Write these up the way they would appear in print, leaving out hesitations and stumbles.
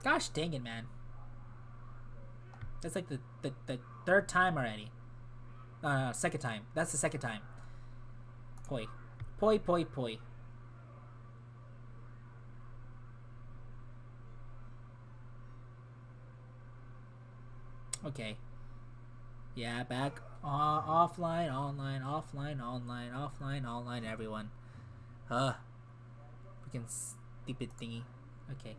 Gosh dang it, man. That's like the third time already. Second time. That's the second time. Poi. Poi, poi, poi. Okay. Yeah, back offline, online, offline, online, offline, online, everyone. Freaking stupid thingy. Okay.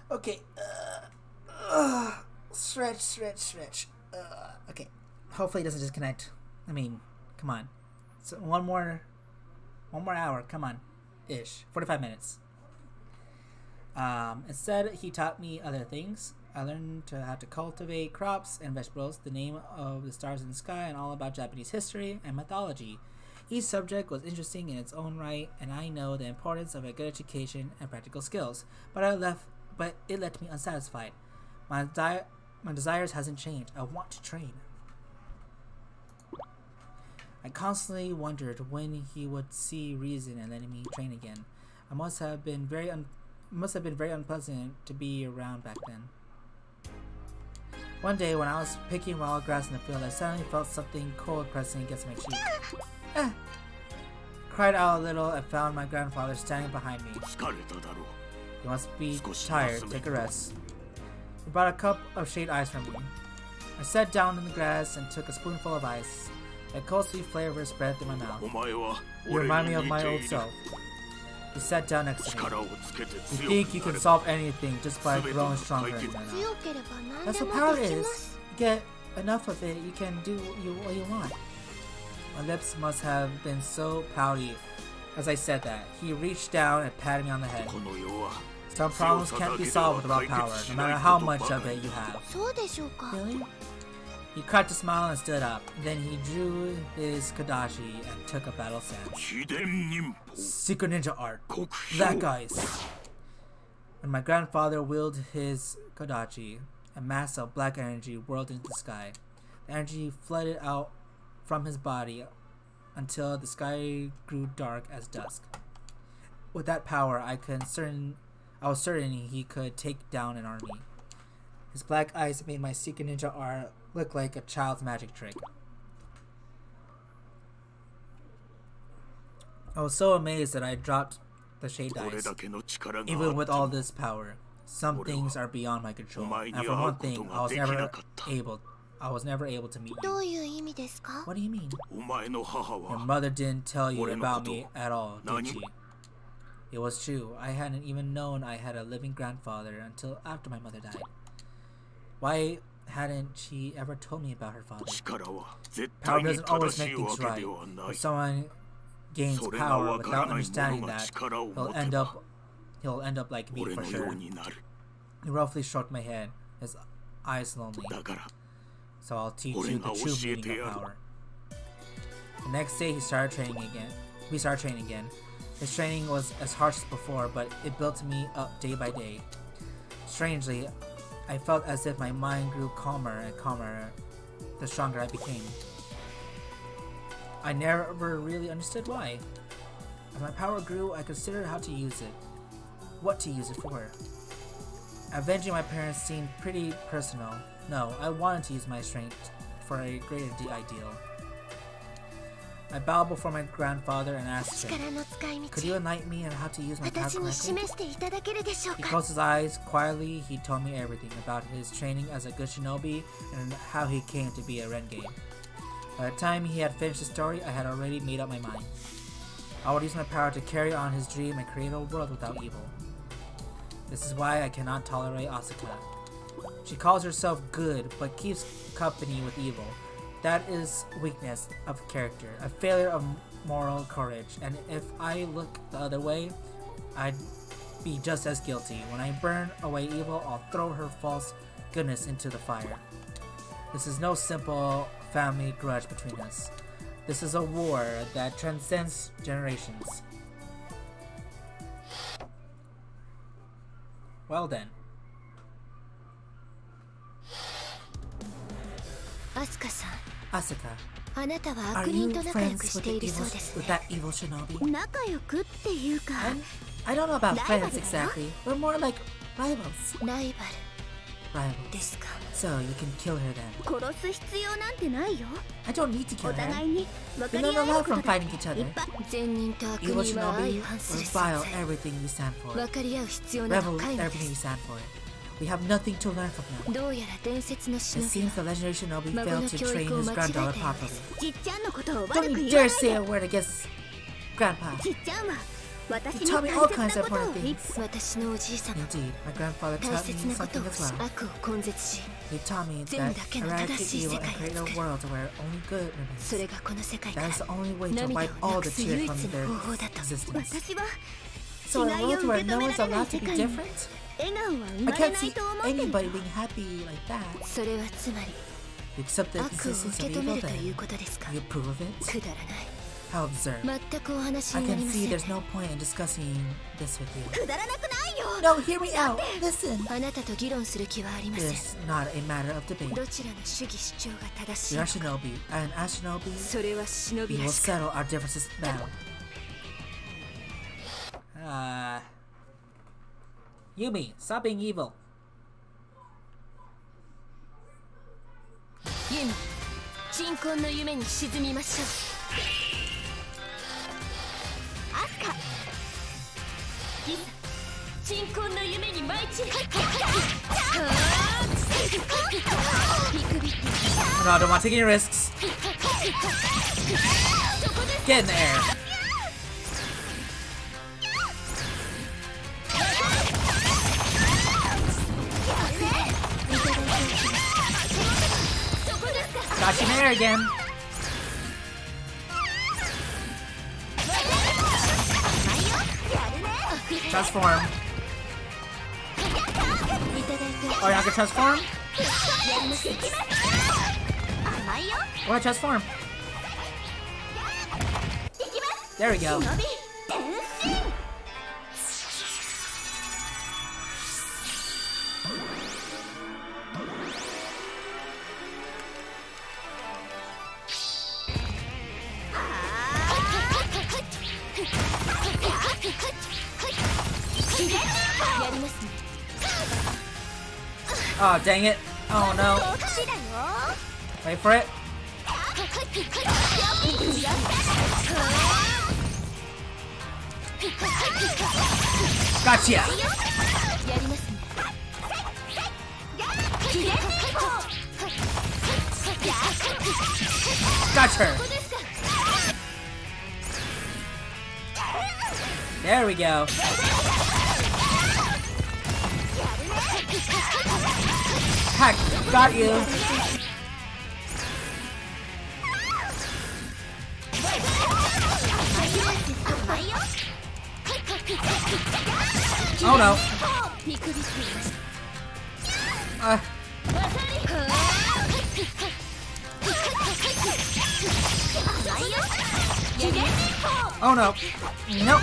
Okay. Stretch. Okay. Hopefully it doesn't disconnect. I mean, come on. So one more hour. Come on. 45 minutes. Instead, he taught me other things. I learned how to cultivate crops and vegetables, the name of the stars in the sky, and all about Japanese history and mythology. Each subject was interesting in its own right, and I know the importance of a good education and practical skills. But it left me unsatisfied. My desires hasn't changed. I want to train. I constantly wondered when he would see reason in letting me train again. It must have been very unpleasant to be around back then. One day, when I was picking wild grass in the field, I suddenly felt something cold pressing against my cheek. Cried out a little and found my grandfather standing behind me. You must be tired. Take a rest. He brought a cup of shade ice for me. I sat down in the grass and took a spoonful of ice. A cold sweet flavor spread through my mouth. You remind me of my old self. He sat down next to me. You think you can solve anything just by growing stronger in my mouth. That's what power is. You get enough of it, you can do what you want. My lips must have been so pouty as I said that. He reached down and patted me on the head. Some problems can't be solved with raw power, no matter how much of it you have. Really? He cracked a smile and stood up. Then he drew his kodachi and took a battle stance. Secret ninja art. That guy's. When my grandfather wielded his kodachi, a mass of black energy whirled into the sky. The energy flooded out from his body until the sky grew dark as dusk. With that power, I was certain he could take down an army. His black eyes made my secret ninja art look like a child's magic trick. I was so amazed that I dropped the shade dice. Even with all this power, some things are beyond my control. And for one thing, I was never able to meet you. What do you mean? Your mother didn't tell you about me at all, did she? It was true. I hadn't even known I had a living grandfather until after my mother died. Why hadn't she ever told me about her father? Power doesn't always make things right. If someone gains power without understanding that, he'll end up like me for sure. He roughly stroked my head, his eyes lonely. So I'll teach you the true meaning of power. The next day we started training again. His training was as harsh as before, but it built me up day by day. Strangely, I felt as if my mind grew calmer and calmer the stronger I became. I never really understood why. As my power grew, I considered how to use it. What to use it for. Avenging my parents seemed pretty personal. No, I wanted to use my strength for a greater ideal. I bowed before my grandfather and asked him, could you enlighten me on how to use my power correctly? He closed his eyes. Quietly, he told me everything about his training as a good shinobi and how he came to be a renegade. By the time he had finished the story, I had already made up my mind. I would use my power to carry on his dream and create a world without evil. This is why I cannot tolerate Asuka. She calls herself good, but keeps company with evil. That is weakness of character, a failure of moral courage, and if I look the other way, I'd be just as guilty. When I burn away evil, I'll throw her false goodness into the fire. This is no simple family grudge between us. This is a war that transcends generations. Well then. Asuka-san. Asuka. Are you friends with that evil shinobi? I don't know about friends exactly. We're more like rivals. Rivals. So you can kill her then. I don't need to kill her. We learn a lot from fighting each other. Evil shinobi revile everything we stand for. Revel everything we stand for. We have nothing to learn from them. It seems the legendary shinobi failed to train his granddaughter properly. Don't you dare say a word against Grandpa. He taught me all kinds of important things. Indeed, my grandfather taught me something as well. He taught me that eradicate evil and create a world where only good remains. That is the only way to wipe all the tears from their existence. So in a world where no one's allowed to be different? I can't see anybody being happy like that. You accept the existence of evil then? You approve of it? How absurd. I can see there's no point in discussing this with you. No, hear me out. Listen. This is not a matter of debate. We are shinobi, and as shinobi, we will settle our differences now. Yumi, stop being evil. Yumi, 鎮魂の夢に沈みましょう。アスカ、ギザ、鎮魂の夢に舞い散る。No, I don't want to take any risks. Get in the air. Got you in there again. Transform. Oh, you're not gonna transform? Or transform. There we go. Oh, dang it. Oh, no. Wait for it. Gotcha. Gotcha. There we go. Heck, got you. Oh no. Oh no. Nope.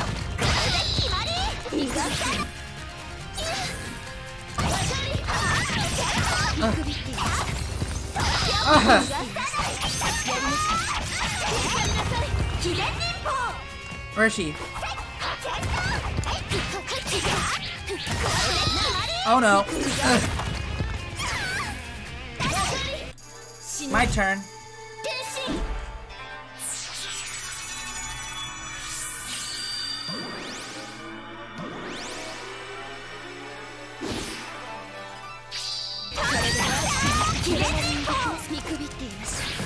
Where is she? Oh no. My turn.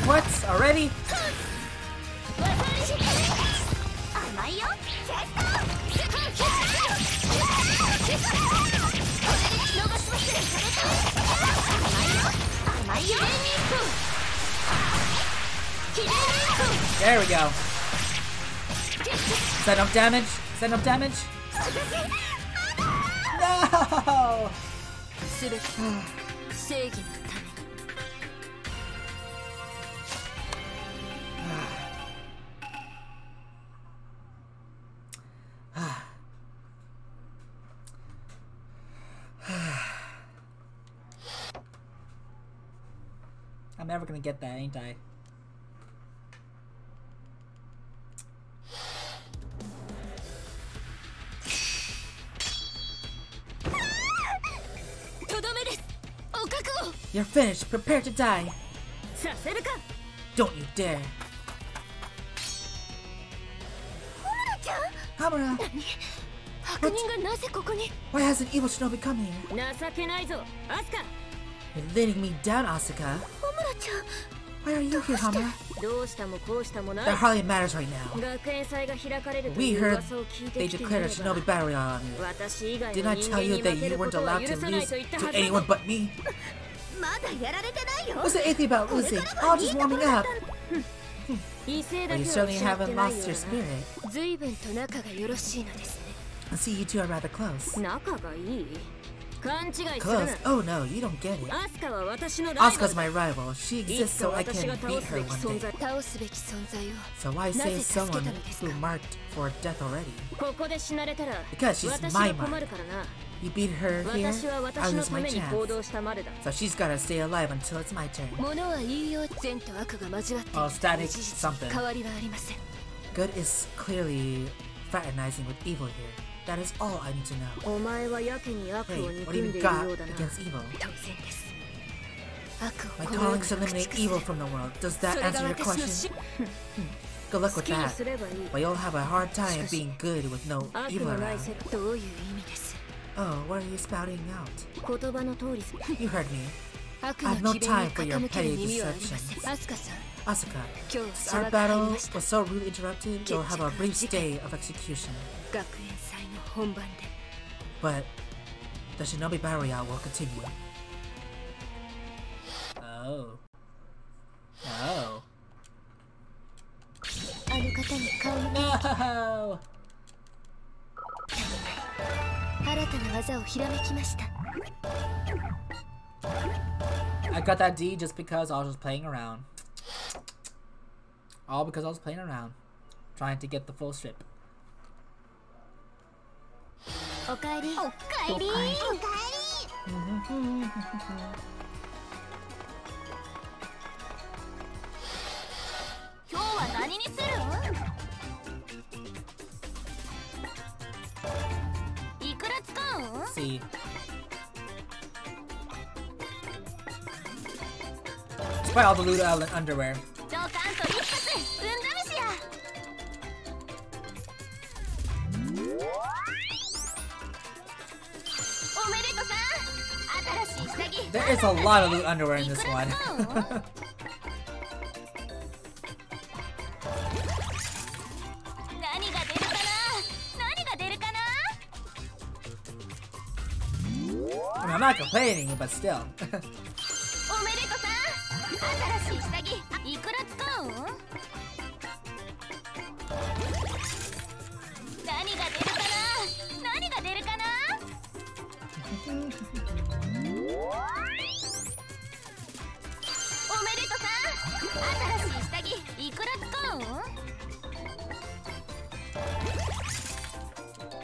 What? Already? There we go. Is that enough damage? Is that enough damage? No! I'm never gonna get that, ain't I? You're finished. Prepare to die. させるか Don't you dare. ホムラちゃん Hamura, 悪人がなぜここに why has an evil shinobi come here? 情けないぞアスカ You're letting me down, Asuka. ホムラちゃん Why are you here, Hamura? どうしたもこうしたもない That hardly matters right now. 学園祭が開かれると We いう heard 噂を聞い they てきてい declared れ a ば shinobi battle on you. 私以外 Didn't の I 人 tell 間 you に that 負け you るこ weren't とは allowed 許 to さない lose と言った to はず anyone but me? まだやられてないよ What's the anything about losing? I was just warming up. 威勢 But だ you けは certainly 失って haven't ない lost よ your う spirit. だな随分と仲がよろしいのですね I see you two are rather close. 仲がいい勘違いする Close? な Oh no, you don't get it. アスカは私のライバル Asuka's my rival. She いつ exists か so I 私 can が倒 beat す her べき one 存 day. 在倒すべき存在を So why な save ぜ助け someone たのですか who marked for death already? ここで死なれたら Because she's 私 my は困 mark. るからな You beat her here, 私は I 私の lose た my めに行 chance. 動したまでだ So she's gotta stay alive until it's my turn. 物は言いよう善と悪が交わってい Oh, る static 事実 something. 変わりはありません Good is clearly fraternizing with evil here. That is all I need to know. お前はやけに悪 Hey, を what 憎 do ん you でいる got ようだな against evil? 当然です悪 My をこの世 calling is から to eliminate 駆逐す evil る from the world. Does そ that れが answer your 私の question? し Good luck 好 with きに that. すればいい But you'll have a hard time being good with no 悪 evil のない around. 世界どういう意味です Oh, what are you spouting out? 言葉の通りす You heard me. 悪 I have の no 詭弁 time に for your 傾ける petty 耳はありません deceptions. アスカさん Asuka, 今日 since は our が入り battle ました was so rudely interrupted, you'll have a brief stay of execution. 学園祭の本番で But the Shinobi Battle Royale will continue. Oh. Oh. あの方に顔の No! 新たな技をひらめきました I got that D just because I was just playing around. All because I was playing around. Trying to get the full strip. おかえりおかえりおかえり今日は何にするいくら使うん See. Despite all the loot out and underwear. ドカンと一発運試しやおめでとさん新しい下着 There is a lot of loot underwear in this one. 何が出るかな何が出るかな I mean, I'm not complaining, but still. おめでとさん新しい下着いくら使うん何が出るかな何が出るかなおめでとさん新しい下着いくら使うん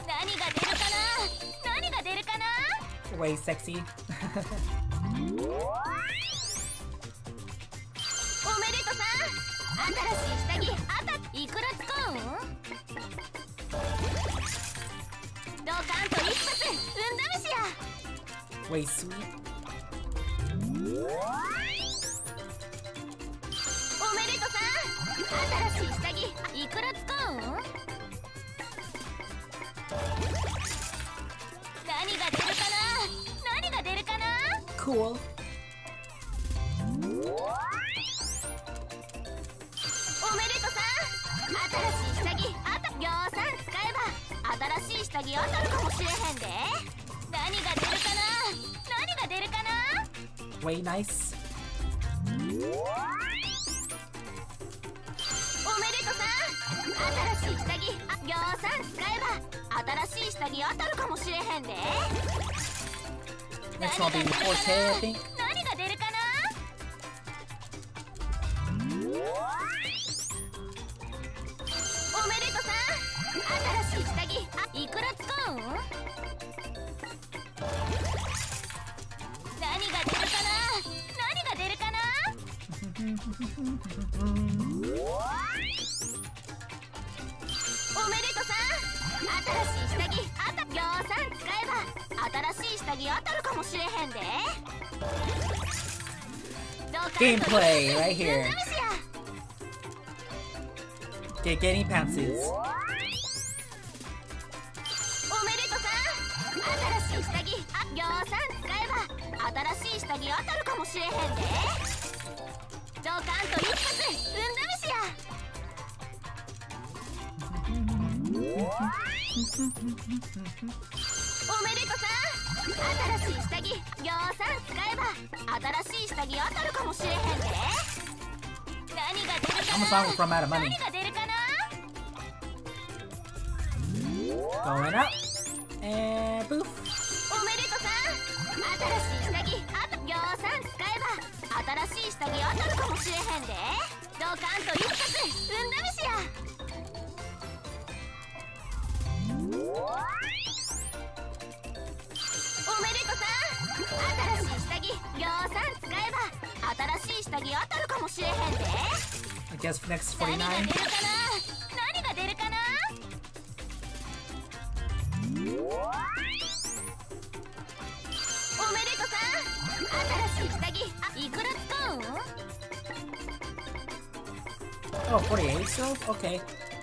何が出るかな何が出るかな Way sexy. おめでとさ新しい下着いくら使うんドカンと一発運試しや Way sweet. おめでとさ新しい下着いくら使うん何が出るかな何が出るかな Cool. おめでとさ新しい下着ぎょうさん使えば新しい下着当たるかもしれへんで何が出るかな何が出るかな Way nice. おめでとさ新しい下着ぎょうさん使えば新しい下着当たるかもしれへんで Next one will be 4K, I think. 何が出るかなおめでとさ新しい下着いくら使うん何が出るかな何が出るかなおめでとさ新しい下着ぎょうさん使えば新しい下着当たるかもしれへんで Gameplay right here. Getting pantsuits. おめでとさん。新しい下着ぎょうさん使えば新しい下着当たるかもしれへんで。ドカンと一発運試しや。おめでとさん。新しい下着ぎょうさん使えば新しい下着当たるかもしれへんで。何が出るかな。 Almost from out of money. 何が出るかな。 Going up and poof. おめでとさん。新しい下着ぎょうさん使えば新しい下着当たるかもしれへんで。ドカンと一発運試しや。おめでとさん。新しい下着ぎょうさん使えば新しい下着当たるかもしれへんで。 I guess next 何が 49. 出るかな。何が出るかな。おめでとさん。新しい下着いくら使うん。 Oh, 48 still? Okay.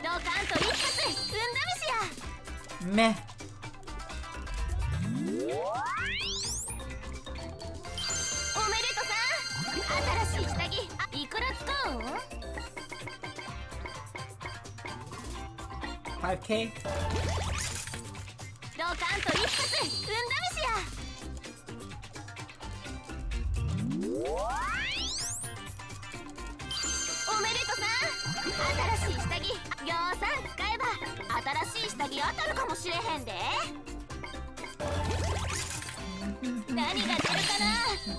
ドカンと一発運試しや。 Meh. おめでとさん。新しい下着いくら使うん。 5K. ドカンと一発運試しや。おめでとさん。新しい下着ぎょうさん使えば新しい下着当たるかもしれへんで。何が出るかな。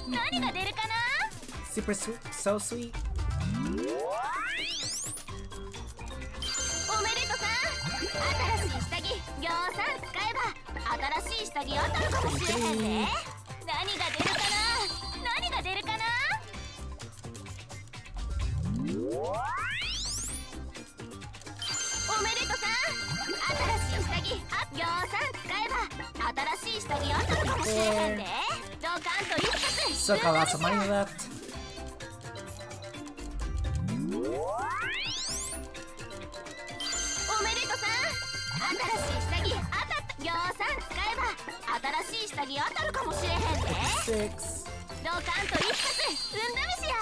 何が出るかな。 Super sweet. So sweet. おめでとさん。新しい下着ぎょうさん使えば新しい下着当たるかもしれへんで。何が出るかな。何が出るかな。おめでとさん。新しい下着ぎょうさん使えば新しい下着当たるかもしれへんで。ドカンと一発 Still got lots of money left. おめでとさん。新しい下着当たったぎょうさん使えば新しい下着当たるかもしれへんで。 6. ドカンと一発運試しや。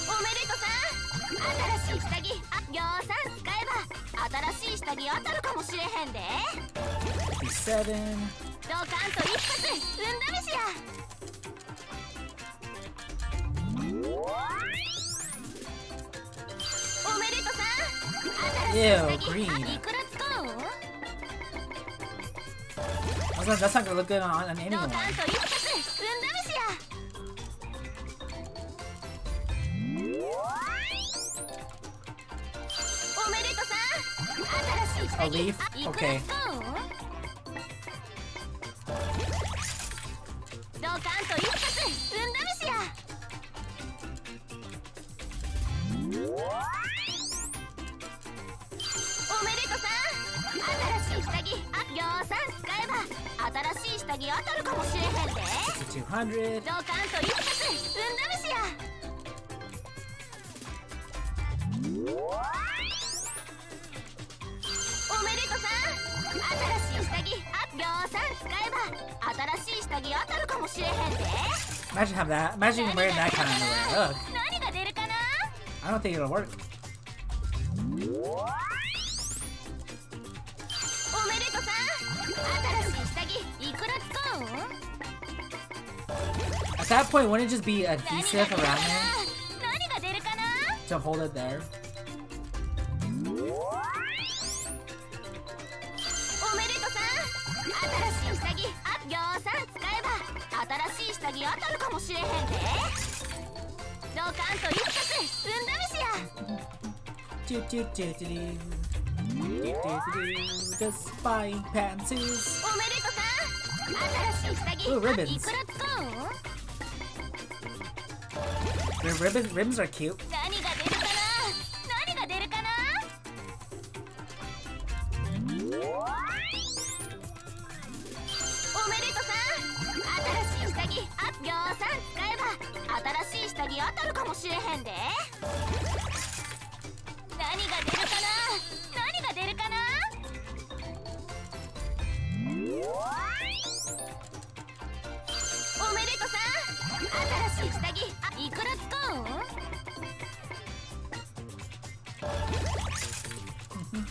おめでとさん。新しい下着ぎょうさん使えば新しい下着当たるかもしれへんで。 7. ドカンと一発運試しや。おめでとさん。 Ew, 新しい下着 green. いくら使うん。 That's not gonna look good on ドカン anyone. と一発運試しや。おめでとさん。新しい下 A 着 leaf? いくら Okay. 使うん。ドカンと一発運試しや。おめでとさん。新しい下着ぎょうさん使えば新しい下着当たるかもしれへんで。 200. ドカンと一発運試しや。おめでとさん。新しい下着ぎょうさん使えば新しい下着当たるかもしれへんで。 Imagine have that. Imagine wearing that kind of underwear. Ugh. 何が出るかな。 I don't think it'll work. おめでとさん。新しい下着いくら使うん。 At that point, wouldn't it just be 何が出 adhesive るか around な。 there 何が出るかな。 to hold it there? おめでとさん。新しい下着ぎょうさん使えば新しい下着当たるかもしれへんで。ドカンと一発運試しや。 The spying pantsuits. おめでとさん。新しい下着 Ooh, ribbons. いくら使うん。 Ribbons are cute. 何が出るかな。何が出るかな。着当たるかもしれへんで。何が出るかな、何が出るかな。おめでとさん、新しい下着いくら使うん。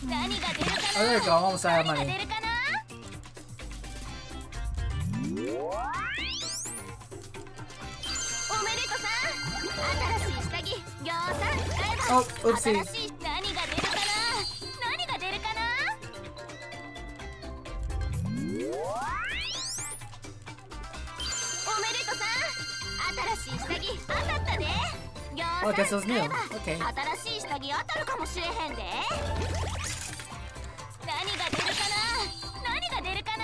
何が出るかな、 Oh, there you go. Almost out of 何が money. 出るかな。おめでとさん、新しい下着ぎょうさん使えば、 Oh, oopsie. 新しい何が出るかな、何が出るかな。おめでとさん、新しい下着当たったで。ぎょ Oh, I う guess さ it was ん new. 使えば、 Okay. 新しい下着当たるかもしれへんで。何が出るかな、何が出るかな。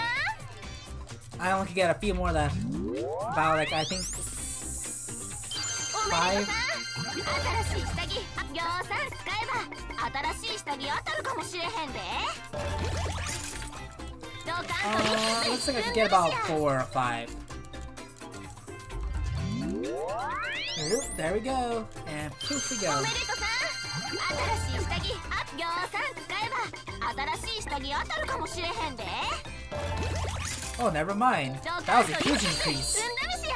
I only could get a few more left. About like I think おめで 5. とさん、新しい下着ぎょうさん使えば、新しい下着当たるかもしれへんで。ドカンと一 Looks 発 like I 踏 could ん get で about ますや。 4 or 5. Oop, there we go. And poof we お go. めでとさん、新しい下着ぎょうさん使えば、新しい下着当たるかもしれへんで。 Oh, never mind. ド That カン was と a 一 huge 発 increase. 踏んでますや。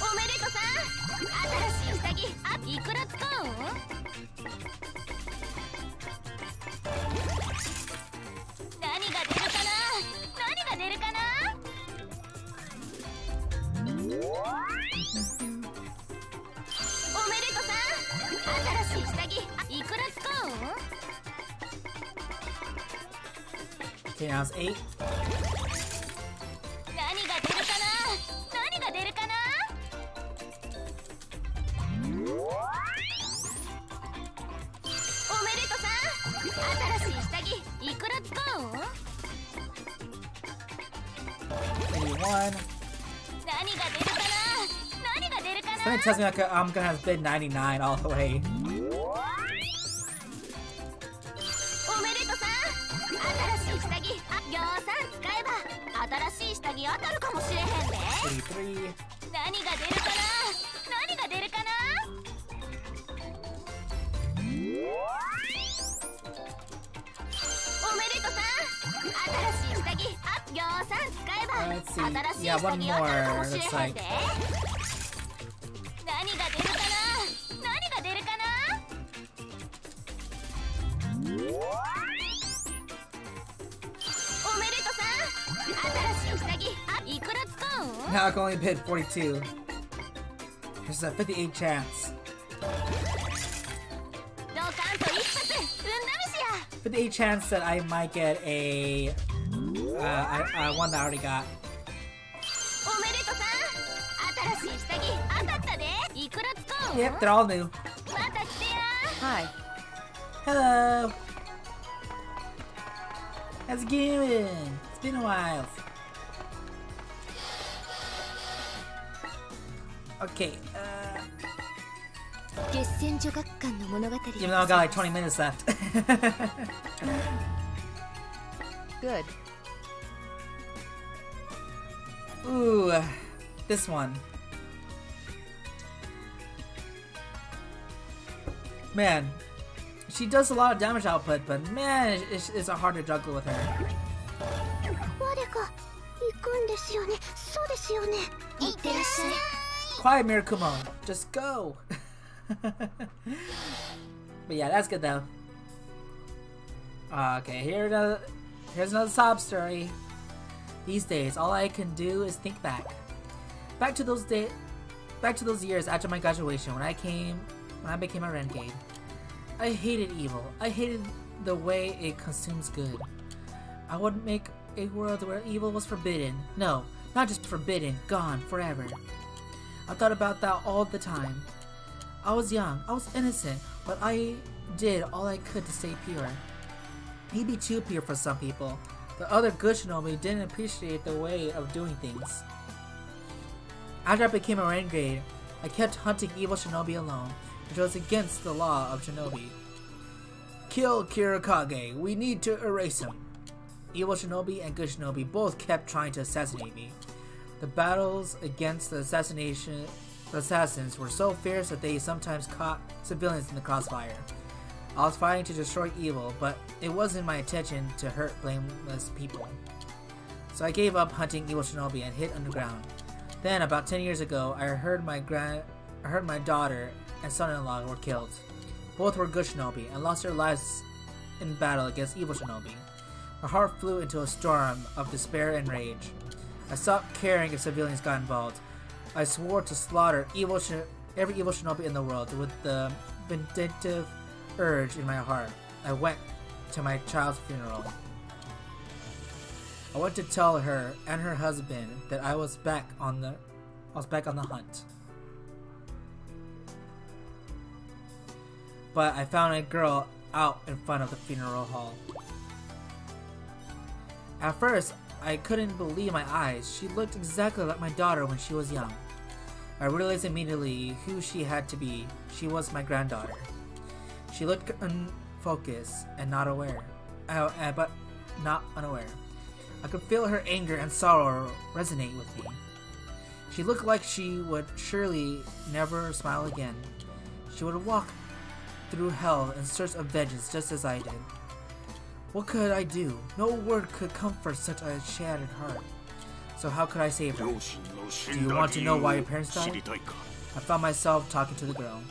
おめでとさん、新しい下着いくら使うん。何が出るかな、何が出るかな。おめでとさん、新しい下着いくら使うん。 Okay, now it's 8. 何が出るかな、何が出るかな。おめでとさん、新しい下着いくら使うん。 81. 何が出るかな、何が出るかな。 Something tells me I'm gonna have to bid 99 all the way. おめでとさん、新しい下着ぎょうさん使えば、新しい下着当たるかもしれへんで。 83. 何が出るかな、何が出るかな。おめでとさん、新しい下着ぎょうさん使えば、 Let's see. 新しい Yeah, 下 one 着当たるか more. もしれ Looks へん like. で。何が出るかな、何が出るかな。おめでとさん、新しい下着いくら使うん。 Now I can only bid 42. There's a 58 chance. ドカンと一発踏んだめしや。 58 chance that I might get a one that I already got. おめでとさん、新しい下着当たったで。いくら使うん。 Yep, they're all new. また来てや。 Hi. Hello. How's it going? It's been a while. Okay, even though I got like 20 minutes left. Good. Ooh, this one. Man, she does a lot of damage output, but man, it's hard to juggle with her. 我が行くんですよね。そうですよね。いってらっしゃい。 Quiet, Mirakumo. Just go. But yeah, that's good though. Okay, here's another sob story. These days, all I can do is think back. Back to those years after my graduation when I became a renegade. I hated evil. I hated the way it consumes good. I would make a world where evil was forbidden. No, not just forbidden, gone forever. I thought about that all the time. I was young, I was innocent, but I did all I could to stay pure. Maybe too pure for some people. The other good shinobi didn't appreciate the way of doing things. After I became a renegade, I kept hunting evil shinobi alone, which was against the law of shinobi. Kill Kirakage, we need to erase him. Evil shinobi and good shinobi both kept trying to assassinate me. The battles against the assassins were so fierce that they sometimes caught civilians in the crossfire. I was fighting to destroy evil, but it wasn't my intention to hurt blameless people. So I gave up hunting evil shinobi and hid underground. Then, about 10 years ago, I heard my daughter and son-in-law were killed. Both were good shinobi and lost their lives in battle against evil shinobi. My heart flew into a storm of despair and rage. I stopped caring if civilians got involved. I swore to slaughter every evil shinobi in the world. With the vindictive urge in my heart, I went to my child's funeral. I went to tell her and her husband that I was back on the hunt. But I found a girl out in front of the funeral hall. At first, I couldn't believe my eyes. She looked exactly like my daughter when she was young. I realized immediately who she had to be. She was my granddaughter. She looked unfocused and not aware, but not unaware. I could feel her anger and sorrow resonate with me. She looked like she would surely never smile again. She would walk through hell in search of vengeance just as I did. What could I do? No word could comfort such a shattered heart. So how could I save her? Do you want to know why your parents died? I found myself talking to the girl.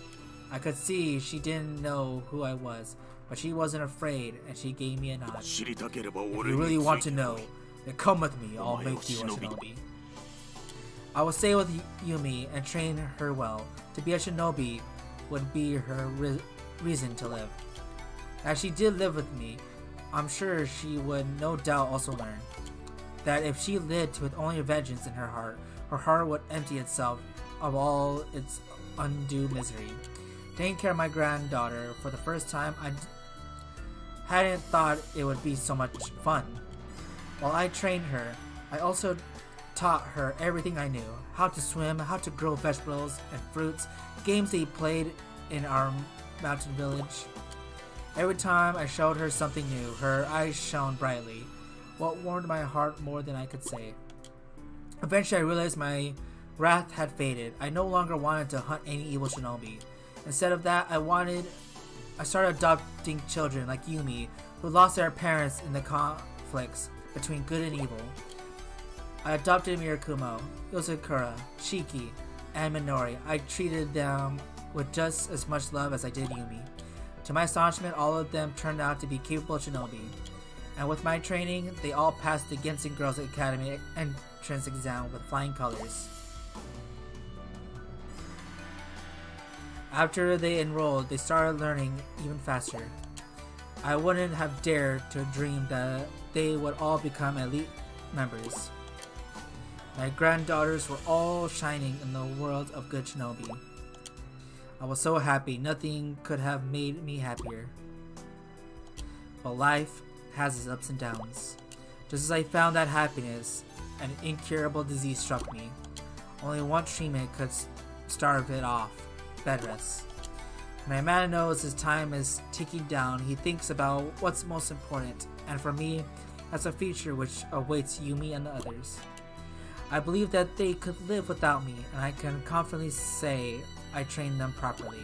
I could see she didn't know who I was, but she wasn't afraid and she gave me a nod. If you really want to know, then come with me, I'll make you a shinobi. I will stay with Yumi and train her well. To be a shinobi would be her reason to live. As she did live with me, I'm sure she would no doubt also learn that if she lived with only vengeance in her heart would empty itself of all its undue misery. Taking care of my granddaughter for the first time, I hadn't thought it would be so much fun. While I trained her, I also taught her everything I knew. How to swim, how to grow vegetables and fruits, games they played in our mountain village. Every time I showed her something new, her eyes shone brightly, what warmed my heart more than I could say. Eventually I realized my wrath had faded. I no longer wanted to hunt any evil shinobi. Instead of that, I started adopting children like Yumi, who lost their parents in the conflicts between good and evil. I adopted Mirakumo, Yosakura, Shiki, and Minori. I treated them with just as much love as I did Yumi. To my astonishment, all of them turned out to be capable shinobi. And with my training, they all passed the Genshin Girls Academy entrance exam with flying colors. After they enrolled, they started learning even faster. I wouldn't have dared to dream that they would all become elite members. My granddaughters were all shining in the world of good shinobi. I was so happy, nothing could have made me happier. But life has its ups and downs. Just as I found that happiness, an incurable disease struck me. Only one treatment could starve it off: bed rest. When a man knows his time is ticking down, he thinks about what's most important, and for me, that's a future which awaits Yumi and the others. I believe that they could live without me, and I can confidently say I trained them properly.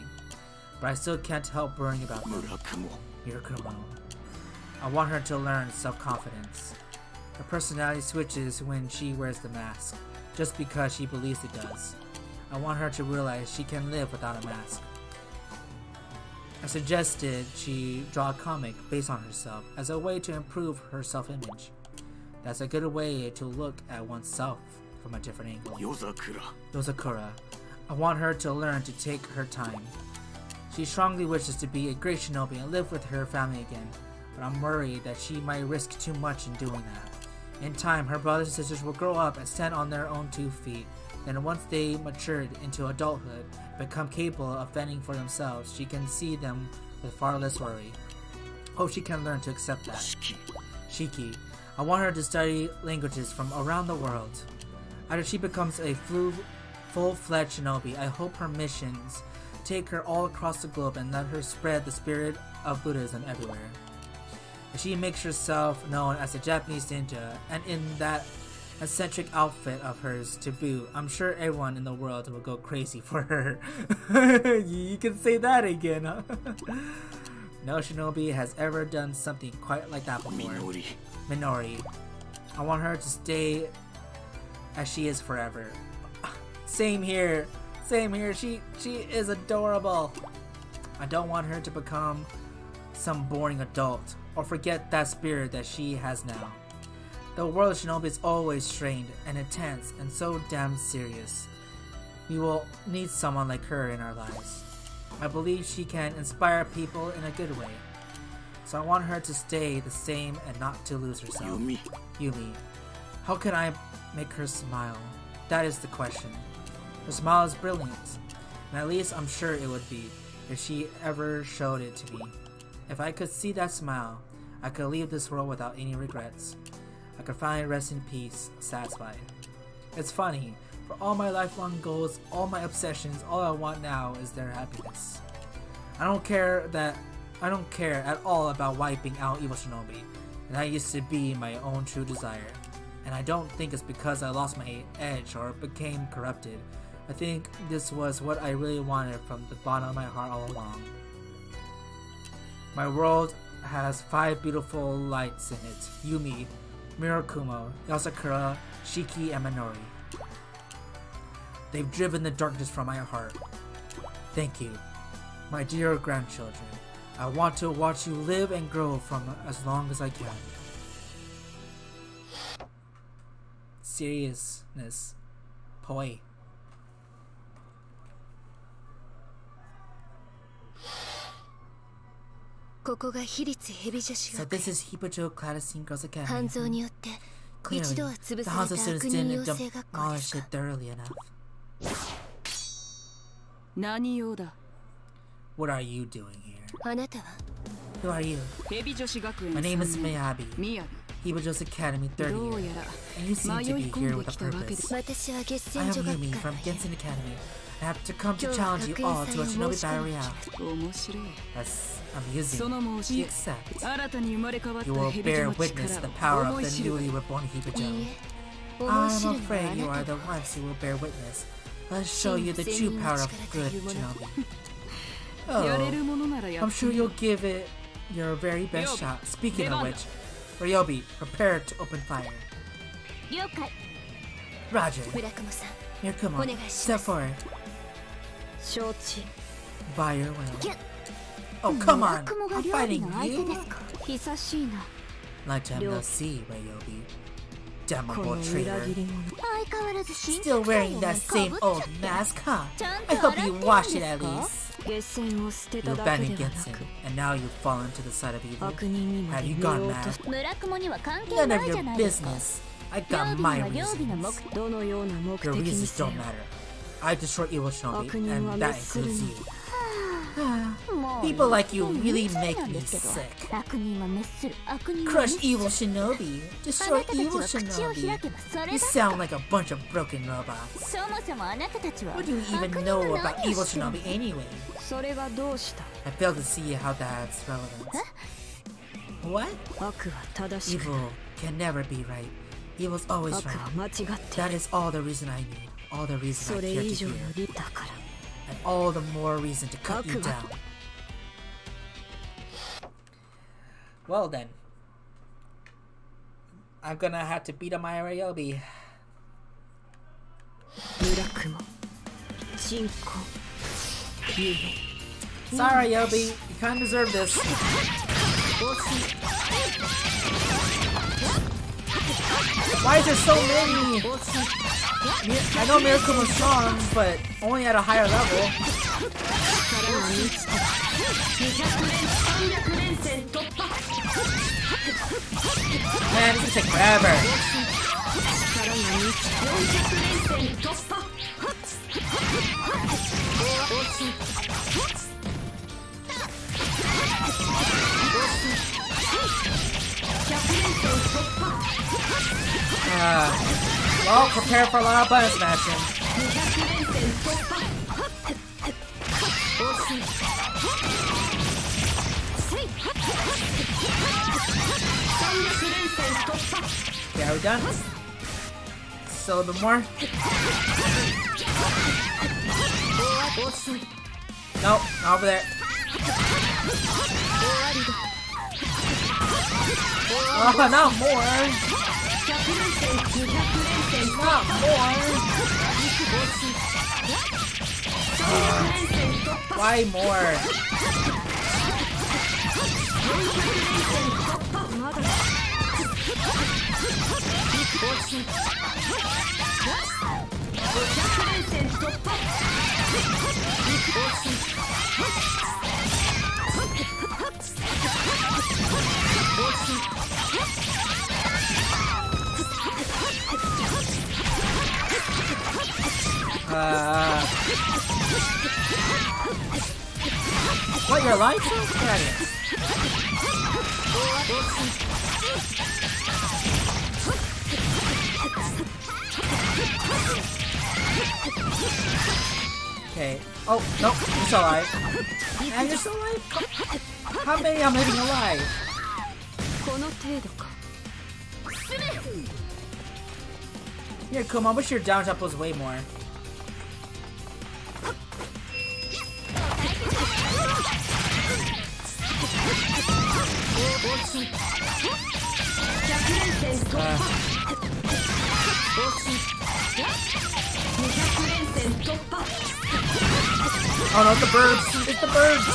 But I still can't help worrying about them. Mirakumo. I want her to learn self-confidence. Her personality switches when she wears the mask, just because she believes it does. I want her to realize she can live without a mask. I suggested she draw a comic based on herself as a way to improve her self-image. That's a good way to look at oneself from a different angle. Yosakura. I want her to learn to take her time. She strongly wishes to be a great shinobi and live with her family again, but I'm worried that she might risk too much in doing that. In time, her brothers and sisters will grow up and stand on their own 2 feet. Then once they matured into adulthood and become capable of fending for themselves, she can see them with far less worry. Hope she can learn to accept that. Shiki. I want her to study languages from around the world. After she becomes a full-fledged shinobi, I hope her missions take her all across the globe and let her spread the spirit of Buddhism everywhere. She makes herself known as a Japanese ninja, and in that eccentric outfit of hers to boot, I'm sure everyone in the world will go crazy for her. You can say that again, huh? No shinobi has ever done something quite like that before. Minori. I want her to stay as she is forever. Same here. Same here. She is adorable. I don't want her to become some boring adult or forget that spirit that she has now. The world of shinobi is always strained and intense and so damn serious. We will need someone like her in our lives. I believe she can inspire people in a good way. So I want her to stay the same and not to lose herself. Yumi. How can I make her smile? That is the question. Her smile is brilliant, and at least I'm sure it would be if she ever showed it to me. If I could see that smile, I could leave this world without any regrets. I could finally rest in peace, satisfied. It's funny, for all my lifelong goals, all my obsessions, all I want now is their happiness. I don't care at all about wiping out evil shinobi, and that used to be my own true desire. And I don't think it's because I lost my edge or became corrupted. I think this was what I really wanted from the bottom of my heart all along. My world has 5 beautiful lights in it: Yumi, Mirakumo, Yasakura, Shiki, and Minori. They've driven the darkness from my heart. Thank you, my dear grandchildren. I want to watch you live and grow from as long as I can. Seriousness. Poi. So this is Hibajo Clandestine Girls Academy. Clearly, the Hanzo students didn't demolish it thoroughly enough. What are you doing here? Who are you? My name is Miyabi. Hibajo's Academy 30 year, and you seem to be here with a purpose. I am Yumi from Genshin Academy. I have to come to challenge you all to a shinobi battle royale. That's amusing. You accept. You will bear witness to the power of the newly reborn Hibajo. I'm afraid you are the ones who will bear witness. Let's show you the true power of good shinobi. Oh, I'm sure you'll give it your very best shot. Speaking of which, Ryobi, prepare to open fire. Roger. Mirakumo, step forward. By your will. Oh, come on! I'm fighting you! Like to see, Ryobi. Damnable traitor. Still wearing that same old mask, huh? I hope you wash it at least. You abandoned Genshin, and now you've fallen to the side of evil. Have you gone mad? None of your business. I got my reasons. Your reasons don't matter. I destroy evil shinobi, and that includes you. People like you really make me sick. Crush evil shinobi. Destroy evil shinobi. You sound like a bunch of broken robots. What do you even know about evil shinobi anyway? I fail to see how that's relevant. What? Evil can never be right. Evil's always wrong. That is all the reason I need. All the reason I care to hear. And all the more reason to cut you down. Well then. I'm gonna have to beat up my Ryobi. Sorry, Ryobi. You kinda deserve this. Why is there so many? I know Mirakumo's strong, but only at a higher level. Man, this is take forever. Well, prepare for a lot of button smashing. Okay, are we done? Still a little bit more? Nope, not over there. Oh, not more! Not more! Why more? What, you're alive? Get out of here. Okay. Oh, no, you're still alive. And you're still alive? How many am I hitting alive? Here, Kuma, I wish your down jump was way more. Oh no, it's the birds! It's the birds!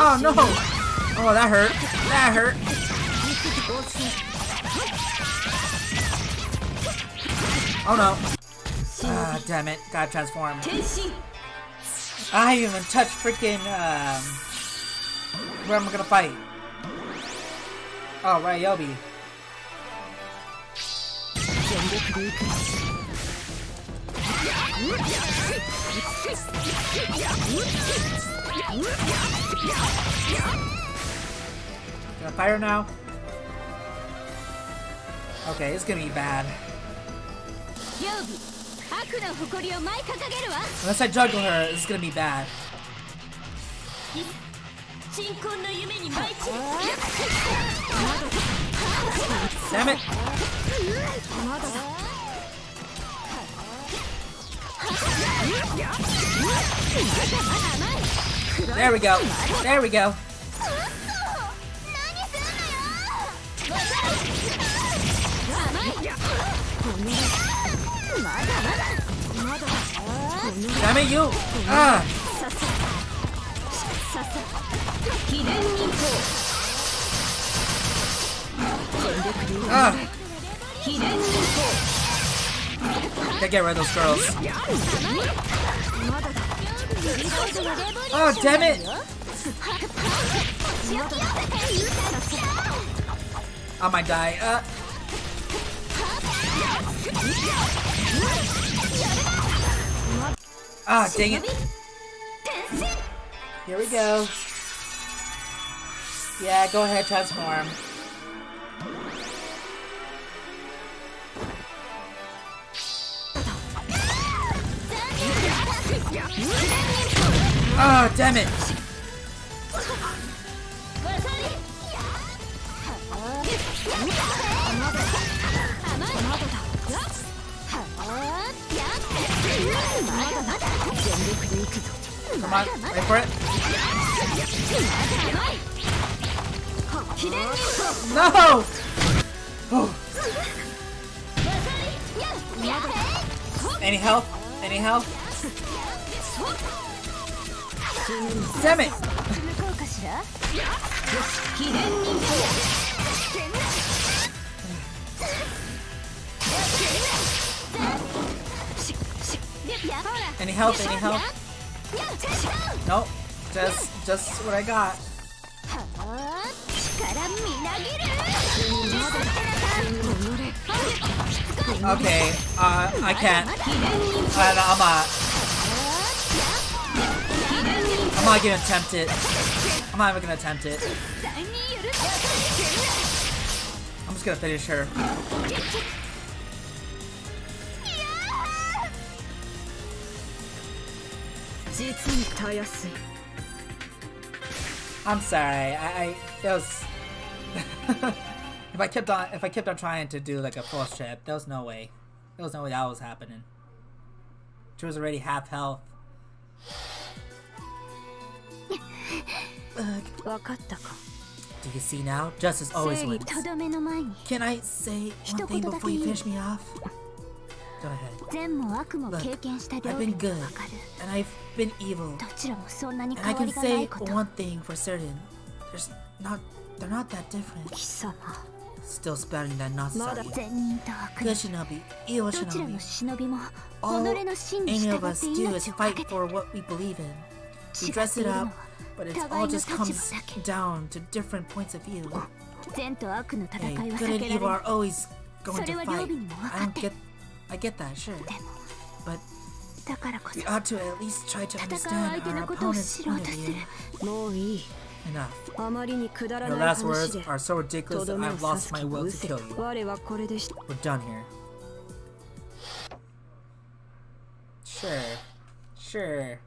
Oh no! Oh, that hurt. That hurt. Oh no. Ah, damn it. Gotta transform. I haven't even touched freaking, where am I gonna fight? Oh, right, Yobi. Can I fight her now? Okay, it's gonna be bad. Unless I juggle her, it's gonna be bad. Damn it! There we go. There we go. Damn it, you! Ah! Ah! Gotta get rid of those girls. Oh, damn it! I might die. Ah, dang it. Here we go. Yeah, go ahead, transform. Ah, damn it. Come on, wait for it. No! Oh. Any help? Any help? Damn it! Any help? Any help? Nope. Just what I got. Okay, I can't. I'm not getting tempted. I'm not even gonna attempt it. I'm just gonna finish her. I'm sorry. That was if I kept on trying to do like a full strip, there was no way. There was no way that was happening. She was already half health. Do you see now? Justice always wins. Can I say one thing before you finish me off? Go ahead. Look, I've been good, and I've been evil. And I can say one thing for certain. They're not that different. Still spouting that nonsense. Good shinobi, evil shinobi. All any of us do is fight for what we believe in. We dress it up, but it all just comes down to different points of view. Hey, good and evil are always going to fight. I get that, sure. But we ought to at least try to understand our opponent's point of view. Enough. Your last words are so ridiculous that I've lost my will to kill you. We're done here. Sure.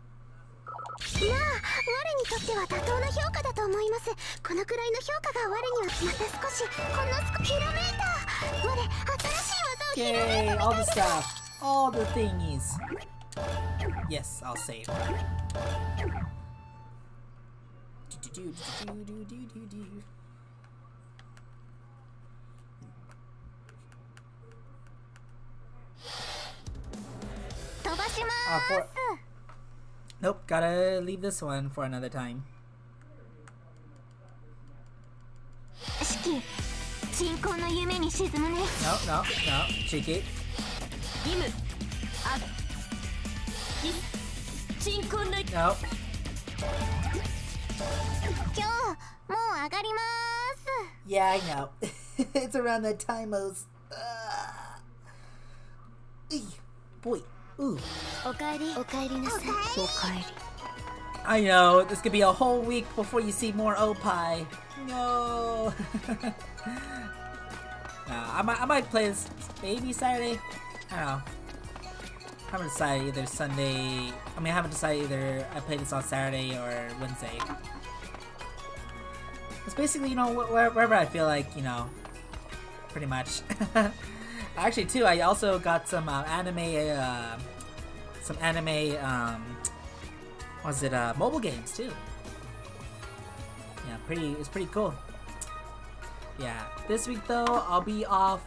Yay, all the stuff. All the thingies. Yes, I'll save. Nope, gotta leave this one for another time. No, Shiki. No. Yeah, I know. It's around that time, Mose. Boy. Ooh. I know, this could be a whole week before you see more Opie. No. I might play this maybe Saturday. I don't know. I haven't decided either Sunday. I haven't decided either I play this on Saturday or Wednesday. It's basically, you know, wherever I feel like, you know, pretty much. Actually, too, I also got some anime, mobile games too. Yeah, it's pretty cool. Yeah, this week though, I'll be off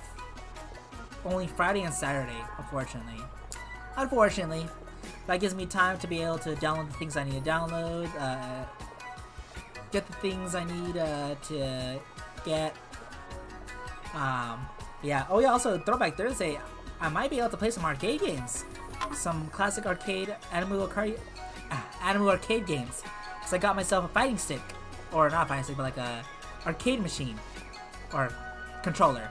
only Friday and Saturday, unfortunately. That gives me time to be able to download the things I need to download, get the things I need to get. Yeah. Oh yeah, also Throwback Thursday, I might be able to play some arcade games. Some classic anime arcade games. Cause I got myself a fighting stick. Or not a fighting stick, but like a arcade machine. Or controller.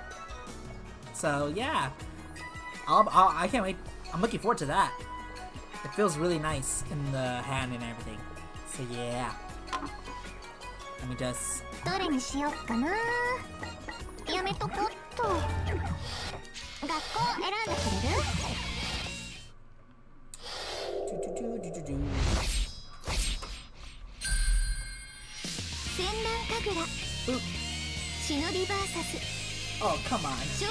So yeah. I can't wait. I'm looking forward to that. It feels really nice in the hand and everything. So yeah. Let me just... Oh, come on. See.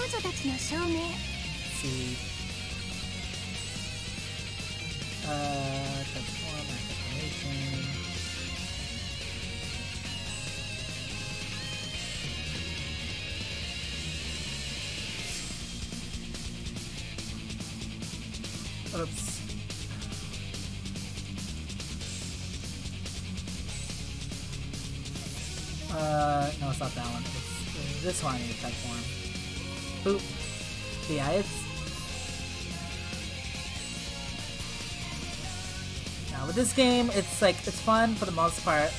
Transform transformation. Oops. No, it's not that one. It's this one I need to transform. Boop. Yeah, it's... Now, with this game, it's like, it's fun for the most part.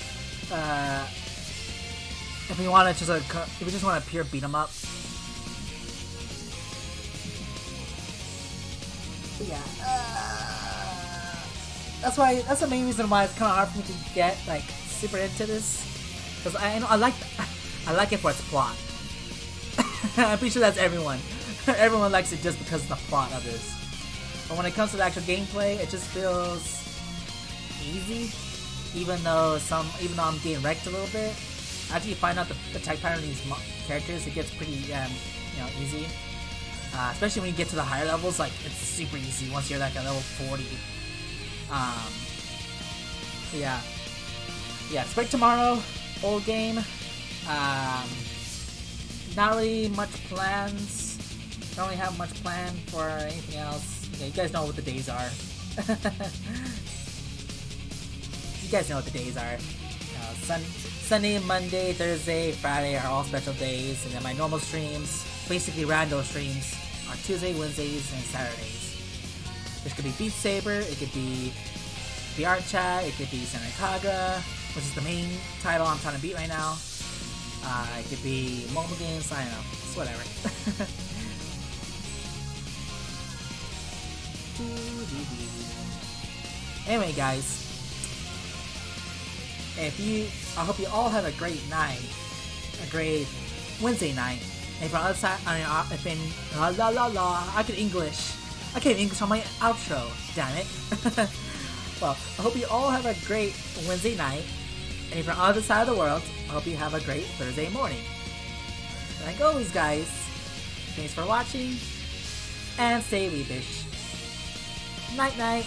If we want to if we just want a pure beat 'em up. But yeah, that's the main reason why it's kind of hard for me to get like super into this. Because I know I like it for its plot. I'm pretty sure that's everyone. Everyone likes it just because of the plot of this. But when it comes to the actual gameplay, it just feels easy. Even though I'm getting wrecked a little bit. After you find out the attack pattern of these characters, it gets pretty easy. Especially when you get to the higher levels, like it's super easy once you're like at level 40. Yeah. Expect tomorrow, old game. Not really much plans. Don't really have much planned for anything else. Okay, you guys know what the days are. You guys know what the days are. Sunday, Monday, Thursday, Friday are all special days, and then my normal streams, basically random streams, are Tuesday, Wednesdays, and Saturdays. This could be Beat Saber, it could be the Art Chat, it could be Senpoi Kagra, which is the main title I'm trying to beat right now. It could be mobile games, I don't know, it's whatever. Anyway, guys, I hope you all have a great night, a great Wednesday night. And for other side, I can English. I can't English on my outro. Damn it. Well, I hope you all have a great Wednesday night. And if you're on the other side of the world, I hope you have a great Thursday morning. And like always, guys, thanks for watching, and stay weebish. Night night.